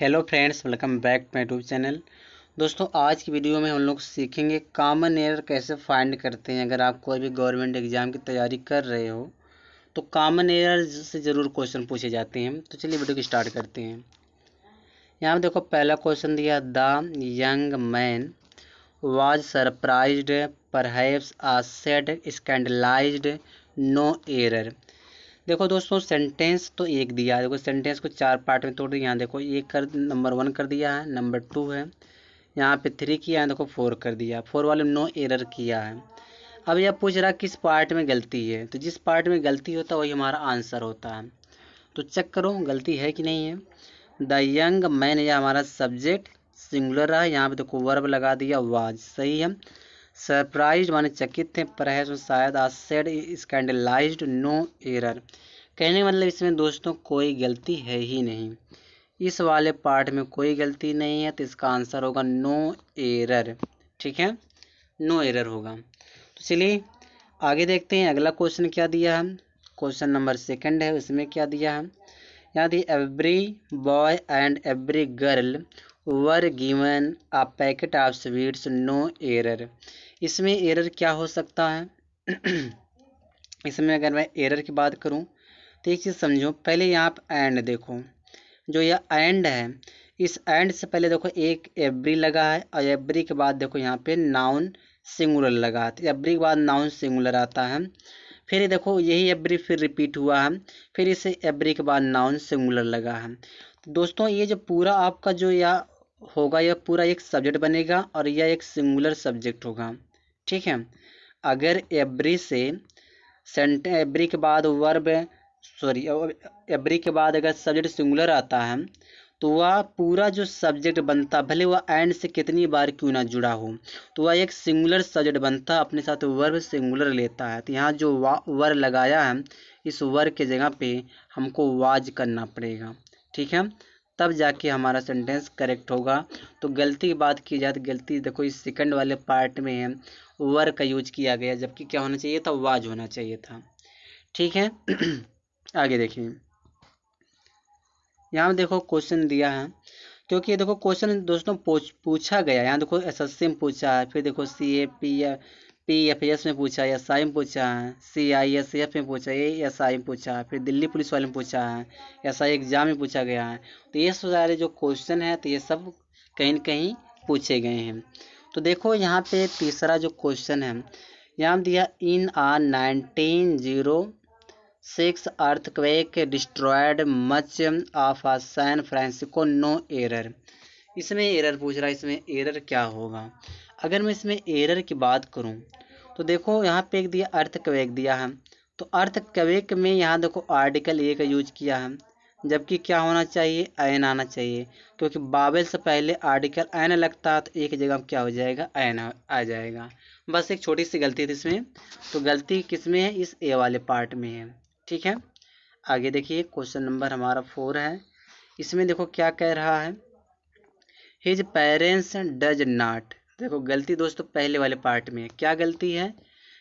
Hello friends, welcome back my YouTube channel. दोस्तों, आज की वीडियो में हम लोग सीखेंगे कॉमन एरर कैसे फाइंड करते हैं। अगर आप कोई भी गवर्नमेंट एग्जाम की तैयारी कर रहे हो तो कॉमन एरर से ज़रूर क्वेश्चन पूछे जाते हैं। तो चलिए वीडियो को स्टार्ट करते हैं। यहाँ पे देखो, पहला क्वेश्चन दिया, the young man was surprised perhaps sad scandalized no error. देखो दोस्तों, सेंटेंस तो एक दिया है। देखो सेंटेंस को चार पार्ट में तोड़ दिया। यहाँ देखो एक कर नंबर 1 कर दिया है, नंबर 2 है, यहाँ पे 3 किया है, देखो 4 कर दिया। 4 वाले में नो एरर किया है। अब यह पूछ रहा किस पार्ट में गलती है, तो जिस पार्ट में गलती होता है वही हमारा आंसर होता है। तो चेक करो गलती है कि नहीं है। द यंग मैन, यह हमारा सब्जेक्ट सिंगुलर रहा। यहाँ पे देखो वर्ब लगा दिया वाज, सही है। सरप्राइज माने चकित थे, परहैप्स शायद, सैड स्कैंडलाइज्ड नो एरर। कहने का मतलब इसमें दोस्तों कोई गलती है ही नहीं। इस वाले पार्ट में कोई गलती नहीं है, तो इसका आंसर होगा नो एरर। ठीक है, नो एरर होगा। तो चलिए आगे देखते हैं अगला क्वेश्चन क्या दिया है। क्वेश्चन नंबर 2 है, उसमें क्या दिया है। यहाँ the every boy and every girl were given a packet of sweets no error. इसमें एरर क्या हो सकता है इसमें अगर मैं एरर की बात करूं तो एक चीज़ समझो। पहले यहाँ पर एंड देखो, जो यह एंड है, इस एंड से पहले देखो एक एवरी लगा है, और एवरी के बाद देखो यहाँ पे नाउन सिंगुलर लगा है। तो एवरी के बाद नाउन सिंगुलर आता है। फिर देखो यही एवरी फिर रिपीट हुआ है, फिर इसे एवरी के बाद नाउन सिंगुलर लगा है। तो दोस्तों ये जो पूरा आपका जो यह होगा, यह पूरा एक सब्जेक्ट बनेगा और यह एक सिंगुलर सब्जेक्ट होगा। ठीक है, अगर एवरी से एवरी के बाद वर्ब, सॉरी, एवरी के बाद अगर सब्जेक्ट सिंगुलर आता है तो वह पूरा जो सब्जेक्ट बनता, भले वह एंड से कितनी बार क्यों ना जुड़ा हो, तो वह एक सिंगुलर सब्जेक्ट बनता, अपने साथ वर्ब सिंगुलर लेता है। तो यहाँ जो वर लगाया है, इस वर के जगह पे हमको वाज करना पड़ेगा। ठीक है, तब जाके हमारा सेंटेंस करेक्ट होगा। तो गलती की बात की जाए तो गलती देखो इस सेकंड वाले पार्ट में है, वर का यूज किया गया, जबकि क्या होना चाहिए था, वाज होना चाहिए था। ठीक है आगे देखिए। यहाँ देखो क्वेश्चन दिया है, क्योंकि देखो क्वेश्चन दोस्तों पूछा गया। यहाँ देखो एसएससी में पूछा है, फिर देखो CAPFS में पूछा है, SI में पूछा है, CISF में पूछा है, ASI में पूछा है, फिर दिल्ली पुलिस वाले में पूछा है, SI एग्जाम में पूछा गया है। तो ये सारे जो क्वेश्चन है, तो ये सब कहीं न कहीं पूछे गए हैं। तो देखो यहाँ पे तीसरा जो क्वेश्चन है, यहाँ दिया in a 1906 earthquake destroyed much of San Francisco no error. इसमें एरर पूछ रहा है, इसमें एरर क्या होगा। अगर मैं इसमें एरर की बात करूं तो देखो यहाँ पे एक दिया अर्थक्वेक दिया है। तो अर्थक्वेक में यहाँ देखो आर्टिकल ए का यूज किया है, जबकि क्या होना चाहिए, एन आना चाहिए। क्योंकि बाबल से पहले आर्टिकल एन लगता है, तो एक जगह क्या हो जाएगा, एन आ जाएगा। बस एक छोटी सी गलती थी इसमें। तो गलती किस में है, इस ए वाले पार्ट में है। ठीक है, आगे देखिए क्वेश्चन नंबर हमारा 4 है। इसमें देखो क्या कह रहा है, हिज पेरेंट्स डज नॉट। देखो गलती दोस्तों पहले वाले पार्ट में है। क्या गलती है,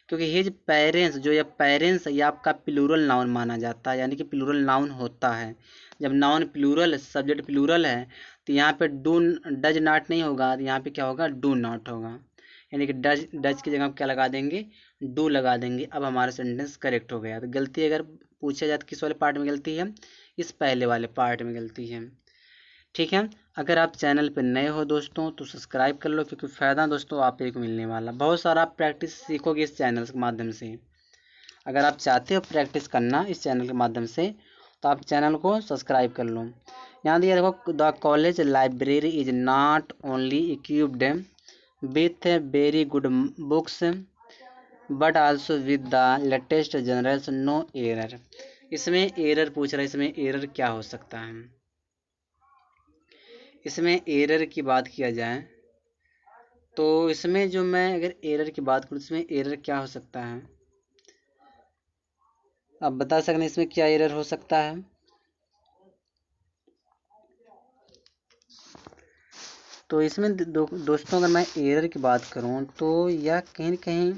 क्योंकि हिज पेरेंट्स, जो ये पेरेंट्स ये आपका प्लूरल नाउन माना जाता है, यानी कि प्लूरल नाउन होता है। जब नाउन प्लूरल, सब्जेक्ट प्लूरल है, तो यहाँ पे डू डज नॉट नहीं होगा, तो यहाँ पे क्या होगा, डू नॉट होगा। यानी कि डज डज की जगह क्या लगा देंगे, डू लगा देंगे। अब हमारा सेंटेंस करेक्ट हो गया। तो गलती अगर पूछा जाए तो किस वाले पार्ट में गलती है, इस पहले वाले पार्ट में गलती है। ठीक है, अगर आप चैनल पर नए हो दोस्तों तो सब्सक्राइब कर लो, क्योंकि फ़ायदा दोस्तों आप को मिलने वाला, बहुत सारा आप प्रैक्टिस सीखोगे इस चैनल के माध्यम से। अगर आप चाहते हो प्रैक्टिस करना इस चैनल के माध्यम से, तो आप चैनल को सब्सक्राइब कर लो। यहाँ दिया देखो, the college library is not only equipped with very good books but also with the latest journals no error. इसमें एरर पूछ रहा है, इसमें एरर क्या हो सकता है। इसमें एरर की बात किया जाए तो इसमें जो मैं अगर एरर की बात करूँ, इसमें एरर क्या हो सकता है, आप बता सकते हैं इसमें क्या एरर हो सकता है। तो इसमें दोस्तों अगर मैं एरर की बात करूं तो यह कहीं न कहीं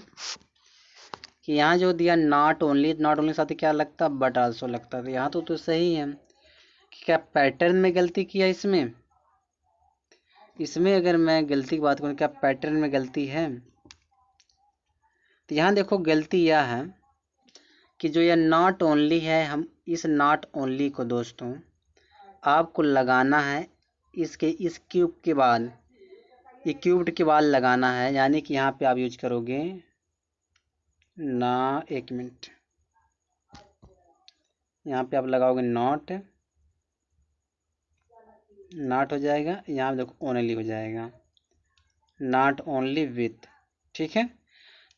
कि यहाँ जो दिया नॉट ओनली साथ ही क्या लगता, बट आल्सो लगता। तो यहाँ तो सही है कि क्या पैटर्न में गलती किया इसमें, इसमें अगर मैं गलती की बात करूँ, क्या पैटर्न में गलती है? तो यहाँ देखो गलती यह है कि जो यह नॉट ओनली है, हम इस नॉट ओनली को दोस्तों आपको लगाना है इसके इस क्यूब के बाद, ये क्यूब्ड के बाद लगाना है। यानी कि यहाँ पे आप यूज करोगे ना, एक मिनट, यहाँ पे आप लगाओगे नॉट, नॉट हो जाएगा, यहाँ देखो ओनली हो जाएगा, नॉट ओनली विथ। ठीक है,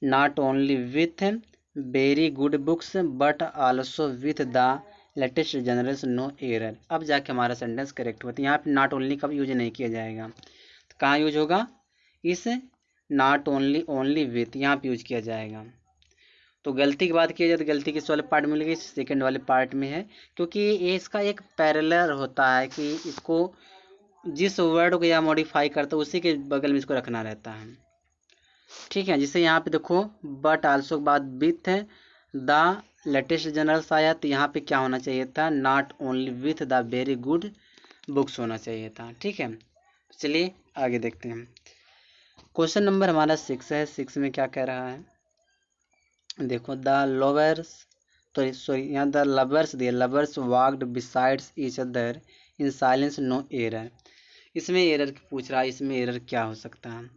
not only with very good books but also with the latest journals, no error. अब जाके हमारा सेंटेंस करेक्ट होता है। यहाँ पे नॉट ओनली का यूज नहीं किया जाएगा, तो कहाँ यूज होगा? इस नॉट ओनली ओनली विथ यहाँ पे यूज किया जाएगा। तो गलती की बात की जाए तो गलती किस वाले पार्ट में मिलेगी? सेकंड वाले पार्ट में है, क्योंकि ये इसका एक पैरेलल होता है कि इसको जिस वर्ड को यह मॉडिफाई करता है उसी के बगल में इसको रखना रहता है। ठीक है, जिसे यहाँ पे देखो बट आल्सो के बाद विथ द लेटेस्ट जनरल्स आया, तो यहाँ पे क्या होना चाहिए था? Not only with the very good books होना चाहिए था। ठीक है, चलिए आगे देखते हैं। क्वेश्चन नंबर हमारा 6 है। 6 में क्या कह रहा है? देखो, द लवर्स, तो सॉरी यहाँ द लवर्स दिए, lovers walked besides each other in silence, no error. इसमें एरर पूछ रहा है, इसमें एरर क्या हो सकता है?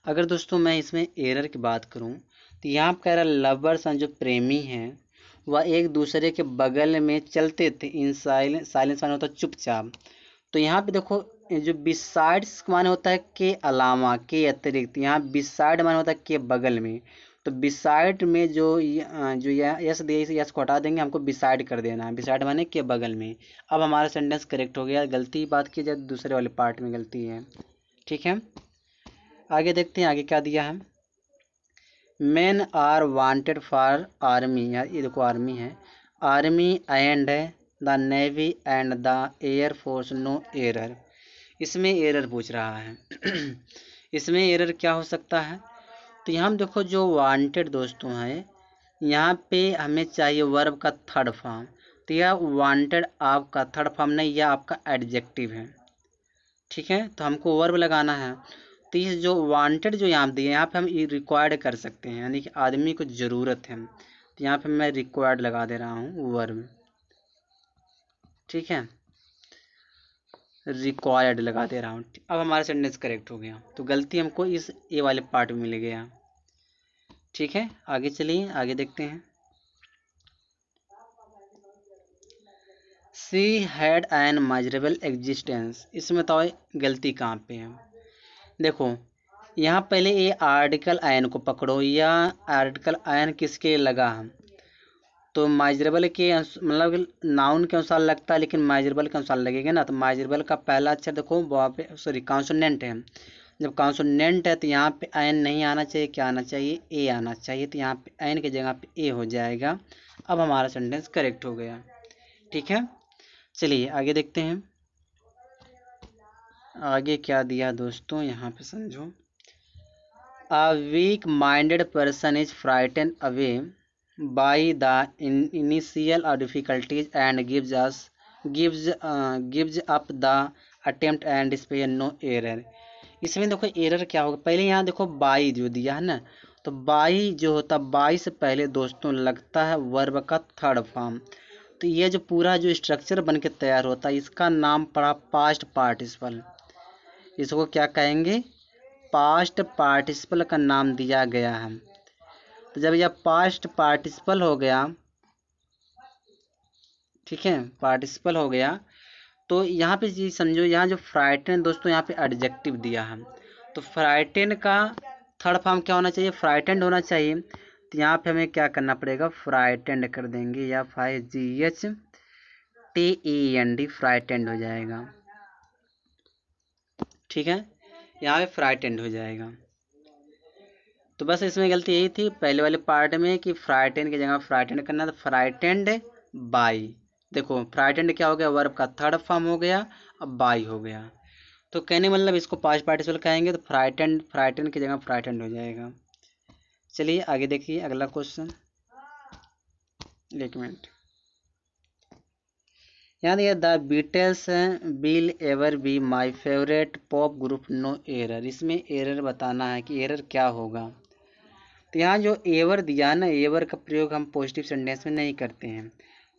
अगर दोस्तों मैं इसमें एरर की बात करूं तो यहाँ कह रहा लवर्स जो प्रेमी हैं वह एक दूसरे के बगल में चलते थे, इन साइलेंस, साइलेंस माने होता है चुपचाप। तो यहाँ पे देखो जो बिसाइड्स माने होता है के अलावा, के अतिरिक्त, यहाँ बिसाइड माने होता है के बगल में। तो बिसाइड में जो जो यस दिए, इसे यस को हटा देंगे, हमको बिसाइड कर देना है, बिसाइड माने के बगल में। अब हमारा सेंटेंस करेक्ट हो गया। गलती बात की जाए दूसरे वाले पार्ट में गलती है। ठीक है, आगे देखते हैं आगे क्या दिया है। Men are wanted for army, ये देखो आर्मी है, army and the navy and the air force, no error. इसमें एरर पूछ रहा है। इसमें एरर क्या हो सकता है? तो यहाँ देखो जो वांटेड दोस्तों है, यहाँ पे हमें चाहिए वर्ब का थर्ड फॉर्म। तो यह वांटेड आपका थर्ड फॉर्म नहीं, यह आपका एडजेक्टिव है। ठीक है, तो हमको वर्ब लगाना है। तो ये जो वांटेड जो यहाँ दिए, यहाँ पे हम रिक्वायर्ड कर सकते हैं, यानी कि आदमी को ज़रूरत है। तो यहाँ पे मैं रिक्वायर्ड लगा दे रहा हूँ वर्ब। ठीक है, रिक्वायर्ड लगा दे रहा हूँ। अब हमारा सेंटेंस करेक्ट हो गया। तो गलती हमको इस ए वाले पार्ट में मिल गया। ठीक है, आगे चलिए आगे देखते हैं। She had an measurable existence, इसमें तो गलती कहाँ पे है? देखो यहाँ पहले ये आर्टिकल आयन को पकड़ो, या आर्टिकल आयन किसके लगा हम? तो माइजरेबल के मतलब नाउन के अनुसार लगता है, लेकिन माइजरेबल के अनुसार लगेगा ना। तो माइजरेबल का पहला अक्षर देखो वहाँ पे, सॉरी कॉन्सोनेंट है। जब कॉन्सोनेंट है तो यहाँ पे आयन नहीं आना चाहिए, क्या आना चाहिए? ए आना चाहिए। तो यहाँ पे आयन की जगह पे ए हो जाएगा। अब हमारा सेंटेंस करेक्ट हो गया। ठीक है, चलिए आगे देखते हैं। आगे क्या दिया दोस्तों, यहाँ पे समझो। A weak-minded person is frightened away by the initial difficulties and gives up the attempt and despair, no error। इसमें देखो एरर क्या होगा? पहले यहाँ देखो बाई जो दिया है ना, तो बाई जो होता है, बाई से पहले दोस्तों लगता है वर्ब का थर्ड फॉर्म। तो ये जो पूरा जो स्ट्रक्चर बन के तैयार होता है, इसका नाम पड़ा पास्ट पार्टिसिपल। इसको क्या कहेंगे? पास्ट पार्टिसिपल का नाम दिया गया है। तो जब यह पास्ट पार्टिसिपल हो गया, ठीक है, पार्टिसिपल हो गया, तो यहाँ पे जी समझो, यहाँ जो फ्राइटेन दोस्तों यहाँ पे एडजेक्टिव दिया है, तो फ्राइटेन का थर्ड फॉर्म क्या होना चाहिए? फ्राइटेंड होना चाहिए। तो यहाँ पे हमें क्या करना पड़ेगा? फ्राइटेंड कर देंगे, या FIGHTEND, फ्राइटेंड हो जाएगा। ठीक है, यहाँ पे फ्राइटेंड हो जाएगा। तो बस इसमें गलती यही थी पहले वाले पार्ट में कि फ्राइटेंड की जगह फ्राइटेंड करना, तो फ्राइटेंड बाई। देखो फ्राइटेंड क्या हो गया? वर्ब का थर्ड फॉर्म हो गया, अब बाई हो गया। तो कहने मतलब इसको पास्ट पार्टिसिपल कहेंगे, तो फ्राइटेंड, फ्राइटेंड की जगह फ्राइटेंड हो जाएगा। चलिए आगे देखिए अगला क्वेश्चन। एक मिनट, यहाँ देखिए the Beatles will ever be my favourite pop group, no error. इसमें एरर बताना है कि एरर क्या होगा। तो यहाँ जो एवर दिया ना, एवर का प्रयोग हम पॉजिटिव सेंटेंस में नहीं करते हैं,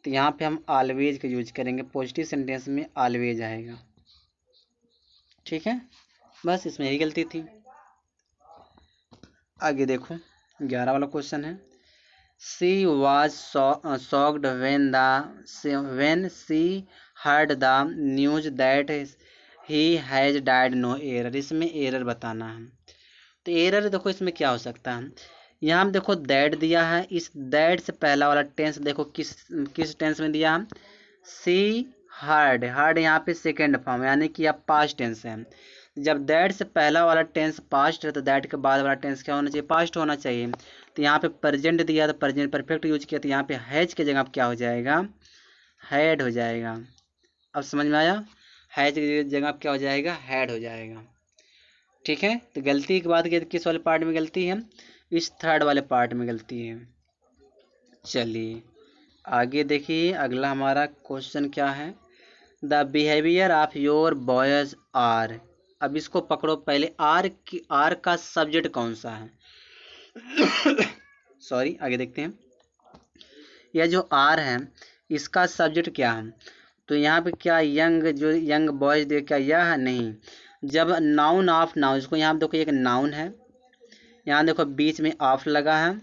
तो यहाँ पे हम ऑलवेज का यूज करेंगे। पॉजिटिव सेंटेंस में ऑलवेज आएगा। ठीक है, बस इसमें यही गलती थी। आगे देखो 11 वाला क्वेश्चन है। सी was shocked when she heard the news that he has died, no error। इसमें एरर बताना है। तो एरर देखो इसमें क्या हो सकता है। यहाँ हम देखो दैट दिया है, इस दैट से पहला वाला टेंस देखो किस किस टेंस में दिया हम, सी हर्ड। हर्ड यहाँ पे सेकेंड फॉर्म यानी कि अब पास्ट टेंस है। जब दैट से पहला वाला टेंस पास्ट है तो दैट के बाद वाला टेंस क्या होना चाहिए, पास्ट होना चाहिए। तो यहाँ पे प्रेजेंट दिया तो प्रेजेंट परफेक्ट यूज किया, तो यहाँ पे हैज की जगह क्या हो जाएगा, हैड हो जाएगा। अब समझ में आया, हैज की जगह क्या हो जाएगा, हैड हो जाएगा। ठीक है, तो गलती की बात की किस वाले पार्ट में गलती है, इस थर्ड वाले पार्ट में गलती है। चलिए आगे देखिए, अगला हमारा क्वेश्चन क्या है। The behaviour of your boys are. अब इसको पकड़ो पहले, आर का सब्जेक्ट कौन सा है सॉरी, आगे देखते हैं। यह जो आर है इसका सब्जेक्ट क्या है। तो यहाँ पे क्या यंग, जो यंग बॉयज दे क्या यह है, नहीं। जब नाउन ऑफ नाउन, इसको यहाँ देखो एक नाउन है, यहाँ देखो बीच में ऑफ लगा है,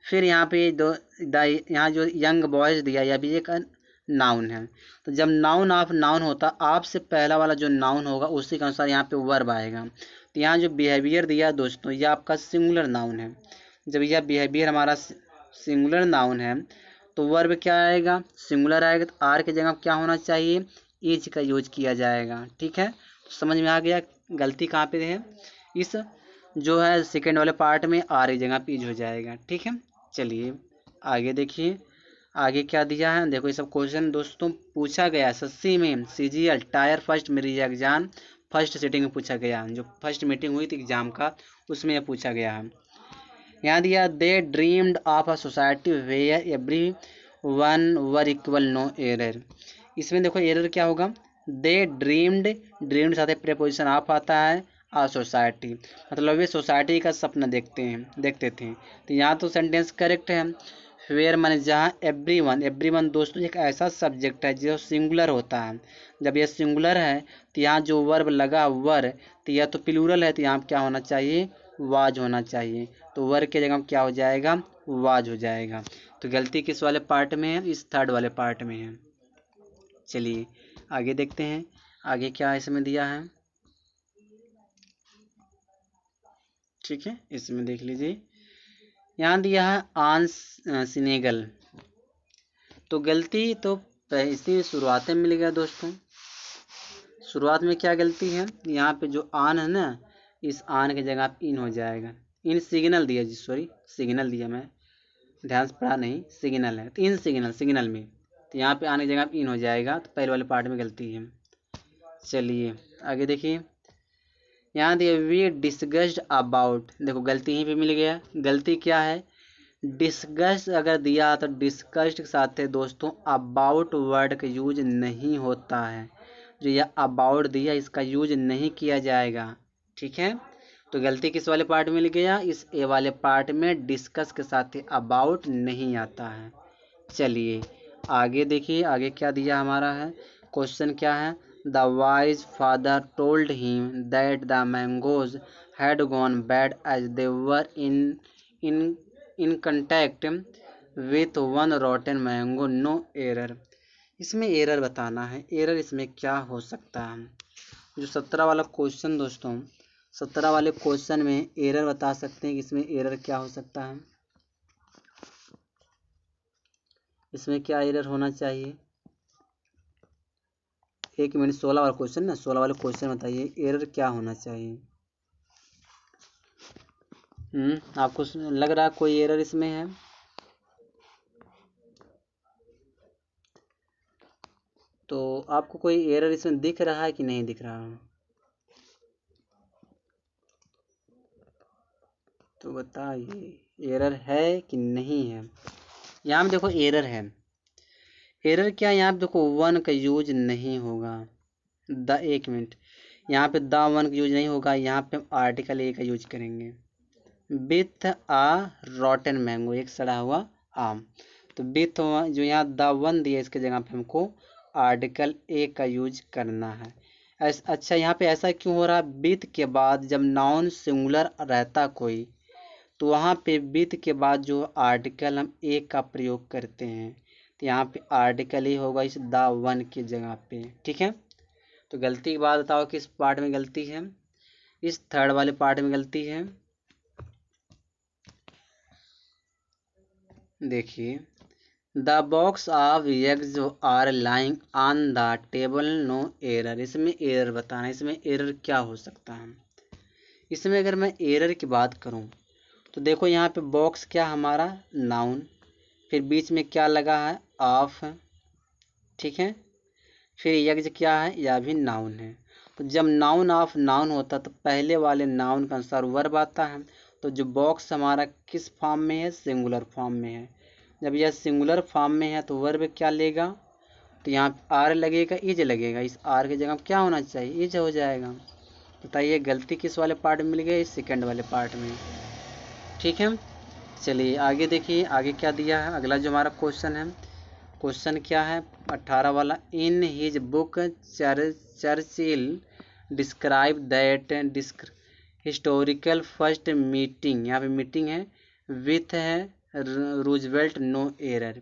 फिर यहाँ पे दो यहाँ जो यंग बॉयज दिया यह भी एक नाउन है। तो जब नाउन ऑफ नाउन होता, आप से पहला वाला जो नाउन होगा उसी के अनुसार यहाँ पे वर्ब आएगा। तो यहाँ जो बिहेवियर दिया दोस्तों, यह आपका सिंगुलर नाउन है। जब यह बिहेवियर हमारा सिंगुलर नाउन है तो वर्ब क्या आएगा, सिंगुलर आएगा। तो आर की जगह क्या होना चाहिए, इज का यूज किया जाएगा। ठीक है, तो समझ में आ गया गलती कहाँ पे है, इस जो है सेकेंड वाले पार्ट में आर की जगह पे इज हो जाएगा। ठीक है, चलिए आगे देखिए, आगे क्या दिया है। देखो ये सब क्वेश्चन दोस्तों पूछा गया एसएससी में, सीजीएल टायर फर्स्ट मेरी एग्जाम फर्स्ट सिटिंग में पूछा गया, जो फर्स्ट मीटिंग हुई थी एग्जाम का उसमें यह पूछा गया है। यहाँ दिया they dreamed of a society where every one were equal, no error. इसमें देखो एरर क्या होगा, दे ड्रीम्ड साथ प्रेपोजिशन ऑफ आता है, आ सोसाइटी मतलब वे सोसाइटी का सपना देखते थे। तो यहाँ तो सेंटेंस करेक्ट है। वेयर माने जहाँ, एवरी वन दोस्तों एक ऐसा सब्जेक्ट है जो सिंगुलर होता है। जब यह सिंगुलर है तो यहाँ जो वर्ब लगा वर, तो यह तो प्लूरल है, तो यहाँ क्या होना चाहिए, वाज होना चाहिए। तो वर के जगह क्या हो जाएगा, वाज हो जाएगा। तो गलती किस वाले पार्ट में है, इस थर्ड वाले पार्ट में है। चलिए आगे देखते हैं, आगे क्या इसमें दिया है। ठीक है, इसमें देख लीजिए, यहाँ दिया है आंस सिनेगल। तो गलती तो इसी शुरुआत में मिल गया दोस्तों। शुरुआत में क्या गलती है, यहाँ पे जो आन है ना, इस आन की जगह इन हो जाएगा। इन सिग्नल दिया जी, सॉरी सिग्नल दिया, मैं ध्यान से पढ़ा नहीं, सिग्नल है तो इन सिग्नल में, तो यहाँ पे आने की जगह इन हो जाएगा। तो पहले वाले पार्ट में गलती है। चलिए आगे देखिए, यहाँ दिया वी डिस्कस्ड अबाउट, देखो गलती यहीं पे मिल गया। गलती क्या है, डिस्कस अगर दिया तो डिस्कस्ड के साथ है दोस्तों अबाउट वर्ड का यूज नहीं होता है। जो यह अबाउट दिया इसका यूज नहीं किया जाएगा। ठीक है, तो गलती किस वाले पार्ट में मिल गया, इस ए वाले पार्ट में डिस्कस के साथ अबाउट नहीं आता है। चलिए आगे देखिए, आगे क्या दिया हमारा है, क्वेश्चन क्या है। The wise father told him that the mangoes had gone bad as they were in in contact with one rotten mango, no error. इसमें एरर बताना है, एरर इसमें क्या हो सकता है। जो 17 वाला क्वेश्चन दोस्तों, 17 वाले क्वेश्चन में एरर बता सकते हैं कि इसमें एरर क्या हो सकता है, इसमें क्या एरर होना चाहिए। 1 मिनट, 16 वाला क्वेश्चन ना, 16 वाले क्वेश्चन बताइए एरर क्या होना चाहिए। आपको लग रहा है कोई एरर इसमें है, तो आपको कोई एरर इसमें दिख रहा है कि नहीं दिख रहा है, तो बताइए एरर है कि नहीं है। यहाँ में देखो एरर है, एरर क्या है यहाँ पे देखो, वन का यूज नहीं होगा। एक मिनट, यहाँ पे द वन का यूज नहीं होगा, यहाँ पे हम आर्टिकल ए का यूज करेंगे। विथ आ रॉटन मैंगो, एक सड़ा हुआ आम। तो विथ जो यहाँ द वन दिया इसके जगह पे हमको आर्टिकल ए का यूज करना है। अच्छा यहाँ पे ऐसा क्यों हो रहा है? विथ के बाद जब नाउन सिंगुलर रहता कोई, तो वहाँ पे विथ के बाद जो आर्टिकल हम ए का प्रयोग करते हैं, तो यहाँ पे आर्टिकल ए होगा इस द वन की जगह पे। ठीक है, तो गलती की बात बताओ किस पार्ट में गलती है? इस थर्ड वाले पार्ट में गलती है। देखिए, the box of eggs are lying on the table, no error. इसमें एरर बताना है, इसमें एरर क्या हो सकता है? इसमें अगर मैं एरर की बात करूं तो देखो यहाँ पे बॉक्स क्या हमारा नाउन, फिर बीच में क्या लगा है? ऑफ। ठीक है, फिर एग्ज क्या है? यह भी नाउन है। तो जब नाउन ऑफ नाउन होता तो पहले वाले नाउन का अनुसार वर्ब आता है। तो जो बॉक्स हमारा किस फॉर्म में है? सिंगुलर फॉर्म में है। जब यह सिंगुलर फॉर्म में है तो वर्ब क्या लेगा? तो यहाँ आर लगेगा, इज लगेगा। इस आर की जगह क्या होना चाहिए? इज हो जाएगा। बताइए गलती किस वाले पार्ट में मिल गई? इस सेकंड वाले पार्ट में। ठीक है, चलिए आगे देखिए, आगे क्या दिया है। अगला जो हमारा क्वेश्चन है, क्वेश्चन क्या है? 18 वाला। In his book Churchill describe that historical first meeting, यहाँ पे मीटिंग है, विथ है रूजवेल्ट, नो एरर।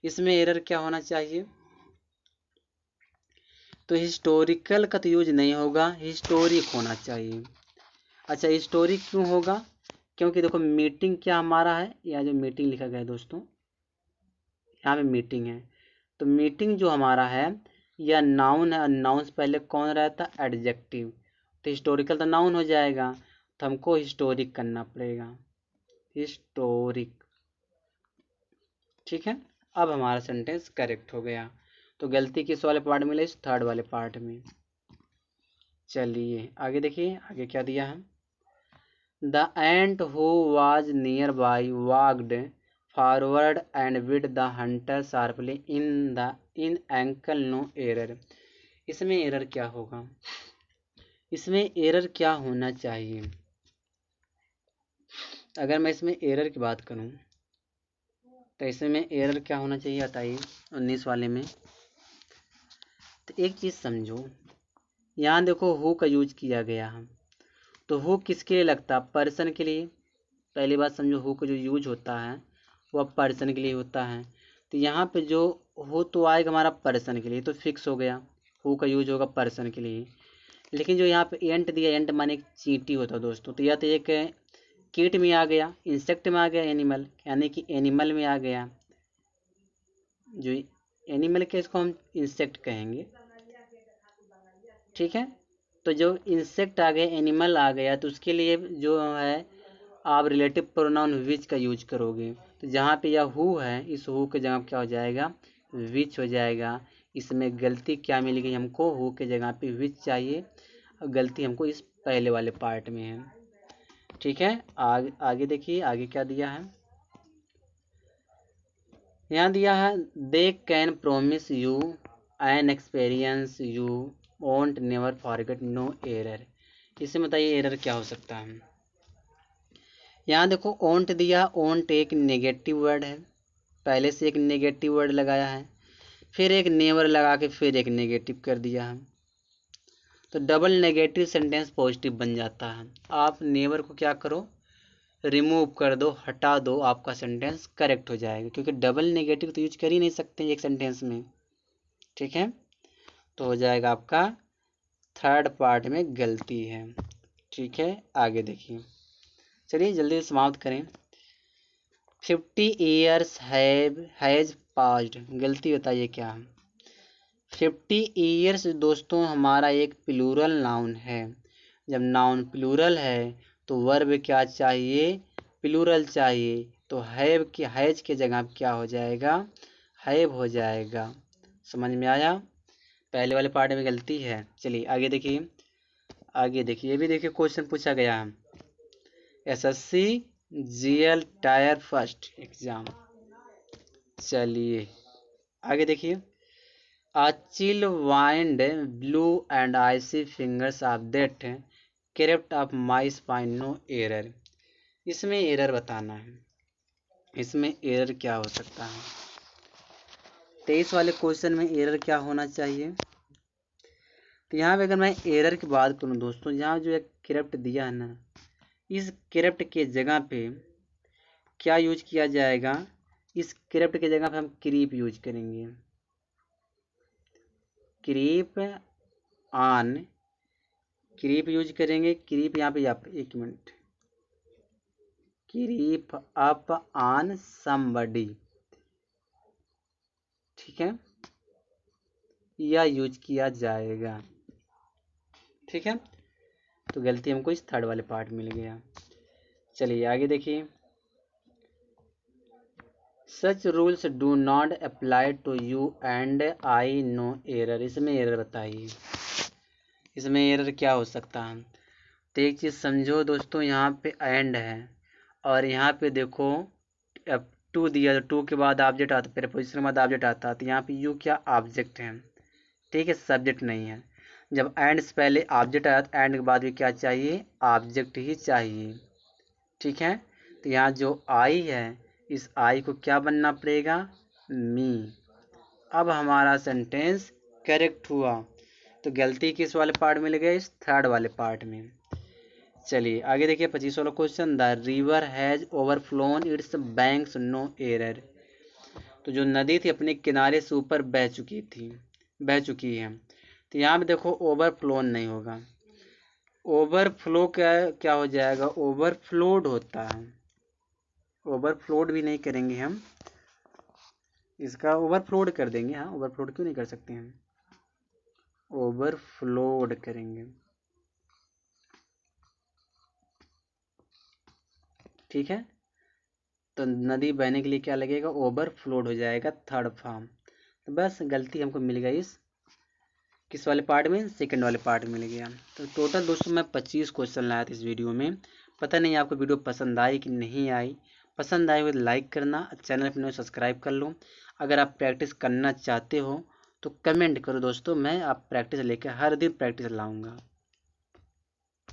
इसमें एरर क्या होना चाहिए? तो हिस्टोरिकल का तो यूज नहीं होगा, हिस्टोरिक होना चाहिए। अच्छा, हिस्टोरिक क्यों होगा? क्योंकि देखो मीटिंग क्या हमारा है, या जो मीटिंग लिखा गया है दोस्तों, यहाँ पे मीटिंग है। तो मीटिंग जो हमारा है यह नाउन है, नाउन से पहले कौन रहता है? एडजेक्टिव। तो हिस्टोरिकल तो नाउन हो जाएगा, तो हमको हिस्टोरिक करना पड़ेगा, हिस्टोरिक। ठीक है, अब हमारा सेंटेंस करेक्ट हो गया। तो गलती किस वाले पार्ट में? इस थर्ड वाले पार्ट में। चलिए आगे देखिए, आगे क्या दिया है। The ant who was near by walked forward and with the hunter sharply in ankle, no error. इसमें एरर क्या होगा? इसमें एरर क्या होना चाहिए? अगर मैं इसमें एरर की बात करूं तो इसमें एरर क्या होना चाहिए बताइए? 19 वाले में तो एक चीज़ समझो, यहाँ देखो हु का यूज किया गया है। तो हु किसके लिए लगता है? पर्सन के लिए। पहली बात समझो, हु का जो यूज होता है वह पर्सन के लिए होता है। तो यहाँ पे जो हु तो आएगा हमारा पर्सन के लिए, तो फिक्स हो गया, हु का यूज होगा पर्सन के लिए। लेकिन जो यहाँ पे एंट दिया, एंट माने एक चींटी होता है दोस्तों, तो यह तो एक कीट में आ गया, इंसेक्ट में आ गया, एनिमल, यानी कि एनिमल में आ गया। जो एनिमल के इसको हम इंसेक्ट कहेंगे। ठीक है, तो जो इंसेक्ट आ गया, एनिमल आ गया, तो उसके लिए जो है आप रिलेटिव प्रोनाउन विच का यूज करोगे। तो जहाँ पे यह हु है, इस हु के जगह क्या हो जाएगा? विच हो जाएगा। इसमें गलती क्या मिल गई हमको? हु के जगह पे विच चाहिए, और गलती हमको इस पहले वाले पार्ट में है। ठीक है, आगे देखिए, आगे क्या दिया है। यहाँ दिया है they can promise you an experience you won't never forget, no error. इसमें बताइए एरर क्या हो सकता है? यहाँ देखो ओंट दिया, ओंट एक नेगेटिव वर्ड है, पहले से एक नेगेटिव वर्ड लगाया है, फिर एक नेवर लगा के फिर एक नेगेटिव कर दिया है, तो डबल नेगेटिव सेंटेंस पॉजिटिव बन जाता है। आप नेवर को क्या करो? रिमूव कर दो, हटा दो, आपका सेंटेंस करेक्ट हो जाएगा, क्योंकि डबल नेगेटिव तो यूज कर ही नहीं सकते एक सेंटेंस में। ठीक है, तो हो जाएगा आपका थर्ड पार्ट में गलती है। ठीक है, आगे देखिए, चलिए जल्दी समाप्त करें। 50 ईयर्स हैज पास्ड, गलती बताइए क्या? 50 ईयर्स दोस्तों हमारा एक प्लूरल नाउन है। जब नाउन प्लूरल है तो वर्ब क्या चाहिए? प्लूरल चाहिए। तो हैज के जगह क्या हो जाएगा? हैव हो जाएगा। समझ में आया? पहले वाले पार्ट में गलती है। चलिए आगे देखिए, आगे देखिए, ये भी देखिए क्वेश्चन पूछा गया है, SSC GL tyre first exam. चलिए आगे देखिए, a chill wind blue and icy fingers of that crept up my spine, no error। इसमें एरर बताना है, इसमें एरर क्या हो सकता है। 23 वाले क्वेश्चन में एरर क्या होना चाहिए। तो यहाँ पे अगर मैं एरर की बात करूँ दोस्तों, यहाँ जो एक क्रिप्ट दिया है ना, इस क्रिप्ट के जगह पे क्या यूज किया जाएगा, इस क्रिप्ट के जगह पे हम क्रीप यूज करेंगे। क्रीप ऑन, क्रीप यूज करेंगे। क्रीप यहाँ पे आप एक minute, creep up on somebody, ठीक है, यह यूज किया जाएगा। ठीक है, तो गलती हमको इस थर्ड वाले पार्ट मिल गया। चलिए आगे देखिए, such rules do not apply to you and I no error. इसमें एरर बताइए, इसमें एरर क्या हो सकता है। तो एक चीज़ समझो दोस्तों, यहाँ पे एंड है और यहाँ पे देखो अब टू दिया, तो टू के बाद ऑब्जेक्ट आता, प्रीपोजिशन के बाद ऑब्जेक्ट आता, तो यहाँ पे यू क्या ऑब्जेक्ट है, ठीक है, सब्जेक्ट नहीं है। जब एंड से पहले ऑब्जेक्ट आया तो एंड के बाद भी क्या चाहिए, ऑब्जेक्ट ही चाहिए। ठीक है, तो यहाँ जो आई है, इस आई को क्या बनना पड़ेगा, मी। अब हमारा सेंटेंस करेक्ट हुआ। तो गलती किस वाले पार्ट में लगे, इस थर्ड वाले पार्ट में। चलिए आगे देखिए, 25 वाला question, the river has overflown its banks, no error. तो जो नदी थी अपने किनारे से ऊपर बह चुकी है। तो यहाँ पे देखो ओवरफ्लोन नहीं होगा, ओवरफ्लो क्या हो जाएगा, ओवरफ्लोड होता है। ओवरफ्लोड भी नहीं करेंगे हम, इसका ओवरफ्लोड कर देंगे। हाँ, ओवरफ्लोड क्यों नहीं कर सकते हम, ओवरफ्लोड करेंगे। ठीक है, तो नदी बहने के लिए क्या लगेगा, ओवरफ्लोड हो जाएगा, थर्ड फॉर्म। तो बस गलती हमको मिल गई इस किस वाले पार्ट में, सेकंड वाले पार्ट में मिल गया। तो टोटल दोस्तों मैं 25 क्वेश्चन लाया था इस वीडियो में। पता नहीं आपको वीडियो पसंद आई कि नहीं आई। पसंद आई हो तो लाइक करना, चैनल पर सब्सक्राइब कर लो। अगर आप प्रैक्टिस करना चाहते हो तो कमेंट करो दोस्तों, मैं आप प्रैक्टिस लेकर हर दिन प्रैक्टिस लाऊंगा।